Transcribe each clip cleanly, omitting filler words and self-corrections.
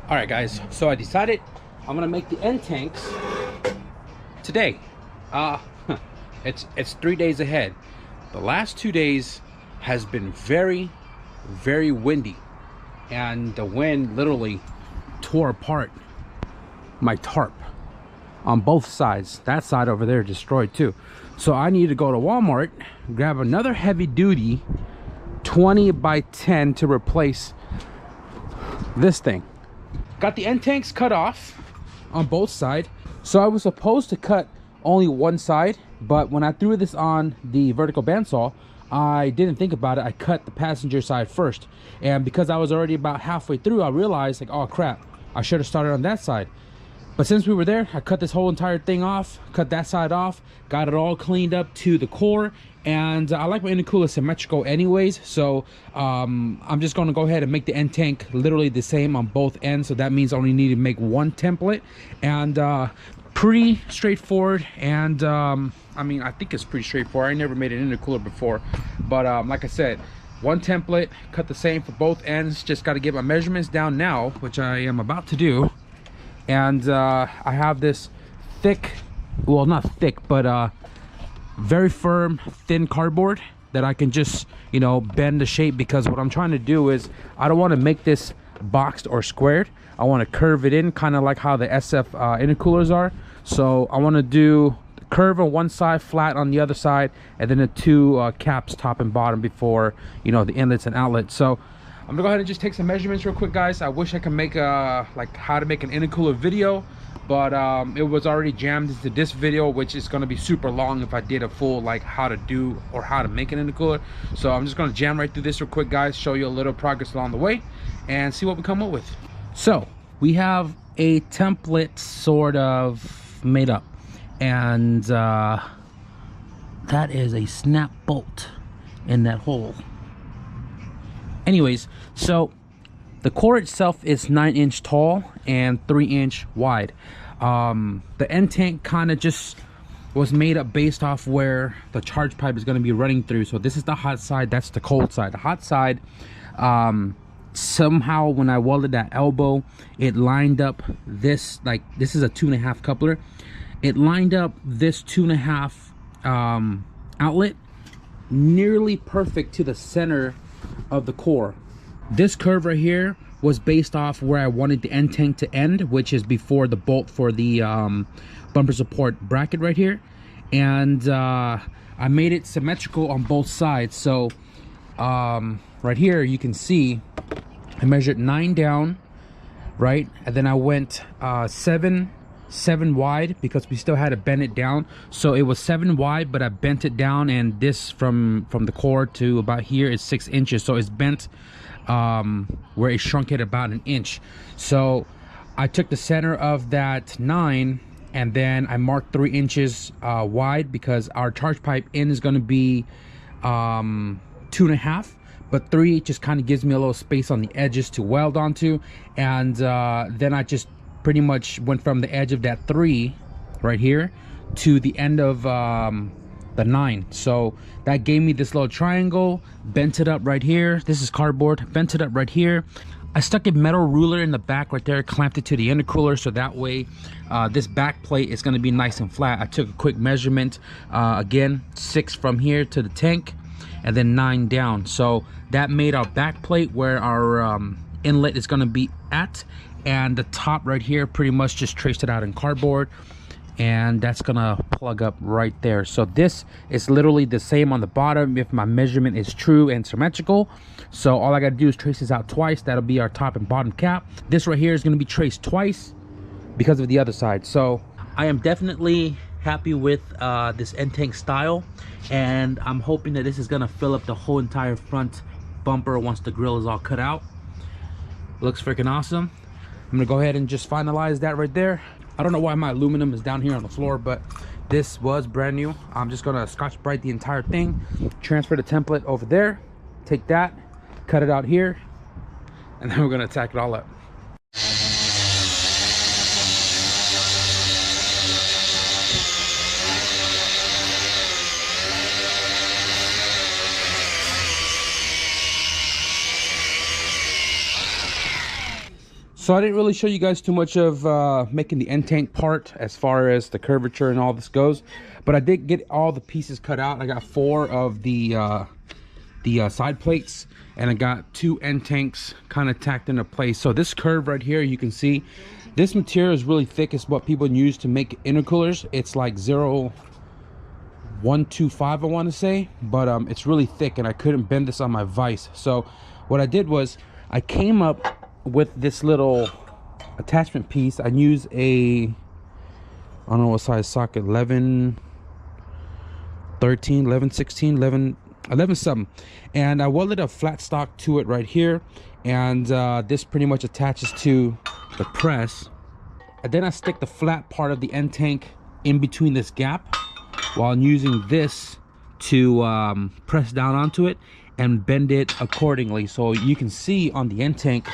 All right, guys, so I decided I'm gonna make the end tanks today. It's 3 days ahead. The last 2 days has been very windy, and the wind literally tore apart my tarp on both sides. That side over there destroyed too. So I need to go to Walmart, grab another heavy duty 20 by 10 to replace this thing. Got the end tanks cut off on both sides. So I was supposed to cut only one side, but when I threw this on the vertical bandsaw, I didn't think about it. I cut the passenger side first, and because I was already about halfway through, I realized, like, oh crap, I should have started on that side. But since we were there, I cut this whole entire thing off, cut that side off, got it all cleaned up to the core, and I like my intercooler symmetrical anyways, so I'm just going to go ahead and make the end tank literally the same on both ends. So that means I only need to make one template, and pretty straightforward. And I mean, I think it's pretty straightforward. I never made an intercooler before, but like I said, one template, cut the same for both ends. Just got to get my measurements down now, which I am about to do. And I have this thick, well, not thick, but very firm, thin cardboard that I can just, you know, bend the shape, because what I'm trying to do is I don't want to make this boxed or squared. I want to curve it in, kind of like how the SF intercoolers are. So I want to do curve on one side, flat on the other side, and then the two caps, top and bottom, before, you know, the inlets and outlets. So I'm gonna go ahead and just take some measurements real quick, guys. I wish I could make like how to make an intercooler video, but it was already jammed into this video, which is gonna be super long if I did a full like how to do or how to make an intercooler. So I'm just gonna jam right through this real quick, guys, show you a little progress along the way and see what we come up with. So we have a template sort of made up, and that is a snap bolt in that hole. Anyways, so the core itself is 9-inch tall and 3-inch wide. The end tank kind of just was made up based off where the charge pipe is going to be running through. So this is the hot side, that's the cold side. The hot side, somehow when I welded that elbow, it lined up this, like, this is a 2.5 coupler. It lined up this 2.5 outlet nearly perfect to the center of the core. This curve right here was based off where I wanted the end tank to end, which is before the bolt for the bumper support bracket right here. And I made it symmetrical on both sides. So right here you can see I measured 9 down, right, and then I went 7 wide, because we still had to bend it down. So it was 7 wide, but I bent it down, and this from the core to about here is 6 inches. So it's bent where it shrunk it about 1 inch. So I took the center of that 9, and then I marked 3 inches wide, because our charge pipe in is going to be 2.5, but 3 just kind of gives me a little space on the edges to weld onto. And then I just pretty much went from the edge of that 3 right here to the end of the 9. So that gave me this little triangle, bent it up right here. This is cardboard, bent it up right here. I stuck a metal ruler in the back right there, clamped it to the intercooler, so that way this back plate is going to be nice and flat. I took a quick measurement, again 6 from here to the tank, and then 9 down. So that made our back plate where our inlet is going to be at, and the top right here pretty much just traced it out in cardboard, and that's gonna plug up right there. So this is literally the same on the bottom if my measurement is true and symmetrical. So all I gotta do is trace this out twice. That'll be our top and bottom cap. This right here is gonna be traced twice because of the other side. So I am definitely happy with this end tank style, and I'm hoping that this is gonna fill up the whole entire front bumper once the grill is all cut out. Looks freaking awesome. I'm gonna go ahead and just finalize that right there. I don't know why my aluminum is down here on the floor, but this was brand new. I'm just gonna Scotch-Brite the entire thing, transfer the template over there, take that, cut it out here, and then we're gonna tack it all up. So I didn't really show you guys too much of making the end tank part as far as the curvature and all this goes, but I did get all the pieces cut out. I got 4 of the side plates, and I got 2 end tanks kind of tacked into place. So this curve right here, you can see this material is really thick. It's what people use to make intercoolers. It's like 0.125 I want to say, but it's really thick and I couldn't bend this on my vise. So what I did was I came up with this little attachment piece. I used a, I don't know what size socket, 11 13 11 16 11 something, and I welded a flat stock to it right here, and this pretty much attaches to the press, and then I stick the flat part of the end tank in between this gap while I'm using this to press down onto it and bend it accordingly. So you can see on the end tank,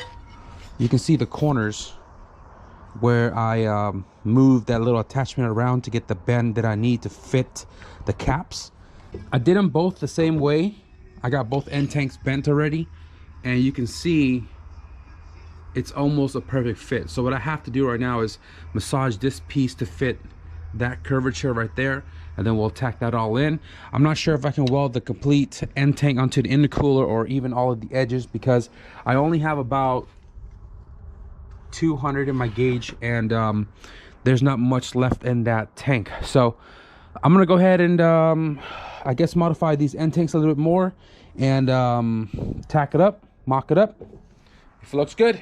you can see the corners where I moved that little attachment around to get the bend that I need to fit the caps. I did them both the same way. I got both end tanks bent already, and you can see it's almost a perfect fit. So what I have to do right now is massage this piece to fit that curvature right there, and then we'll tack that all in. I'm not sure if I can weld the complete end tank onto the intercooler or even all of the edges, because I only have about 200 in my gauge, and there's not much left in that tank. So I'm gonna go ahead and I guess modify these end tanks a little bit more and tack it up, mock it up. If it looks good,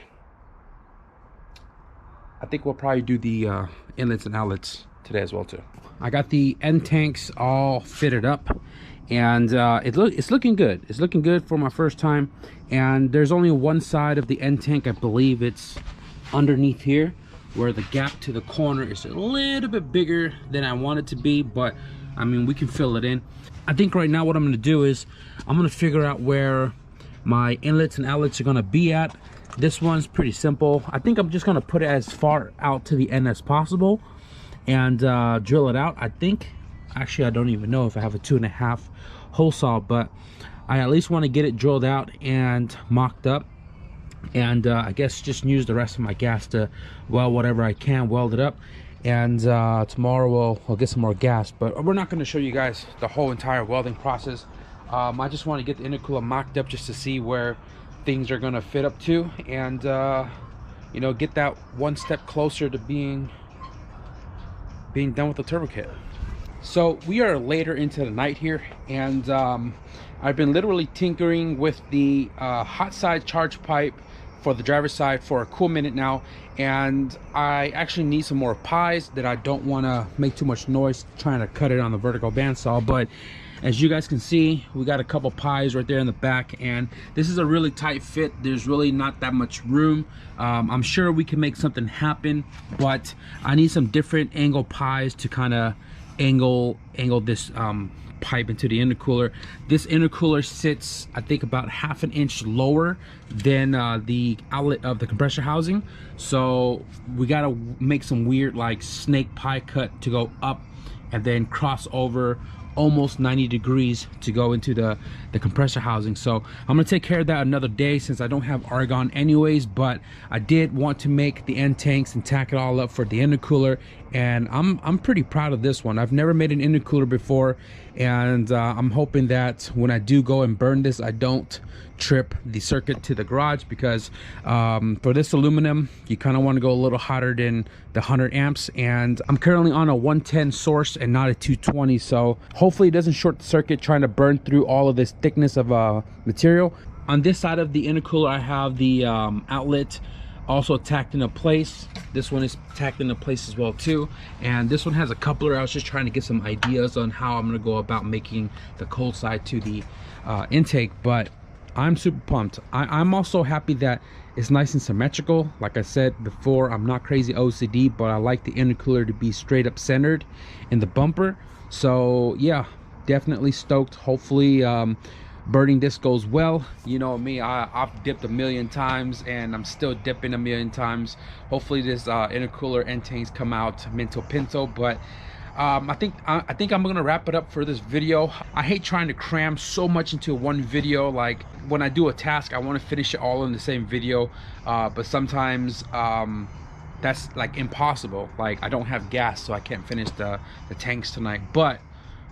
I think we'll probably do the inlets and outlets today as well too. I got the end tanks all fitted up, and it's looking good. It's looking good for my first time. And there's only one side of the end tank, I believe it's underneath here, where the gap to the corner is a little bit bigger than I want it to be, but I mean, we can fill it in. I think right now what I'm going to do is I'm going to figure out where my inlets and outlets are going to be at. This one's pretty simple. I think I'm just going to put it as far out to the end as possible and drill it out. I think, actually I don't even know if I have a 2.5 hole saw, but I at least want to get it drilled out and mocked up, and I guess just use the rest of my gas to weld whatever I can, weld it up. And tomorrow we'll get some more gas, but we're not going to show you guys the whole entire welding process. I just want to get the intercooler mocked up just to see where things are going to fit up to, and you know, get that one step closer to being done with the turbo kit. So we are later into the night here, and I've been literally tinkering with the hot side charge pipe for the driver's side for a cool minute now, and I actually need some more pies that I don't want to make too much noise trying to cut it on the vertical bandsaw. But as you guys can see, we got a couple pies right there in the back, and this is a really tight fit. There's really not that much room. I'm sure we can make something happen, but I need some different angle pies to kind of angle this pipe into the intercooler. This intercooler sits, I think, about 1/2 inch lower than the outlet of the compressor housing, so we got to make some weird like snake pie cut to go up and then cross over almost 90 degrees to go into the compressor housing. So I'm gonna take care of that another day, since I don't have argon anyways, but I did want to make the end tanks and tack it all up for the intercooler, and I'm pretty proud of this one. I've never made an intercooler before, and I'm hoping that when I do go and burn this, I don't trip the circuit to the garage, because for this aluminum, you kind of want to go a little hotter than the 100 amps, and I'm currently on a 110 source and not a 220, so hopefully it doesn't short the circuit trying to burn through all of this thickness of material. On this side of the intercooler, I have the outlet also tacked into place. This one is tacked into place as well too, and this one has a coupler. I was just trying to get some ideas on how I'm going to go about making the cold side to the intake, but I'm super pumped. I'm also happy that it's nice and symmetrical. Like I said before, I'm not crazy OCD, but I like the intercooler to be straight up centered in the bumper. So yeah, definitely stoked. Hopefully burning this goes well. You know me, I've dipped a million times and I'm still dipping a million times. Hopefully this intercooler end tanks come out minto pinto, but I think I'm gonna wrap it up for this video. I hate trying to cram so much into one video. Like when I do a task, I want to finish it all in the same video, but sometimes that's like impossible. Like I don't have gas, so I can't finish the tanks tonight. But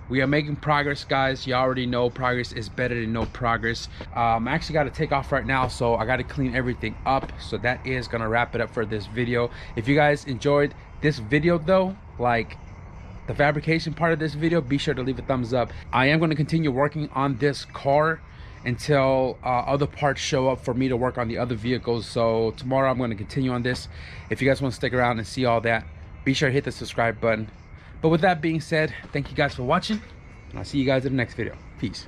we are making progress, guys. You already know progress is better than no progress. I actually got to take off right now, so I got to clean everything up. So that is gonna wrap it up for this video. If you guys enjoyed this video though, like the fabrication part of this video, be sure to leave a thumbs up. I am going to continue working on this car until other parts show up for me to work on the other vehicles. So tomorrow I'm going to continue on this. If you guys want to stick around and see all that, be sure to hit the subscribe button. But with that being said, thank you guys for watching, and I'll see you guys in the next video. Peace.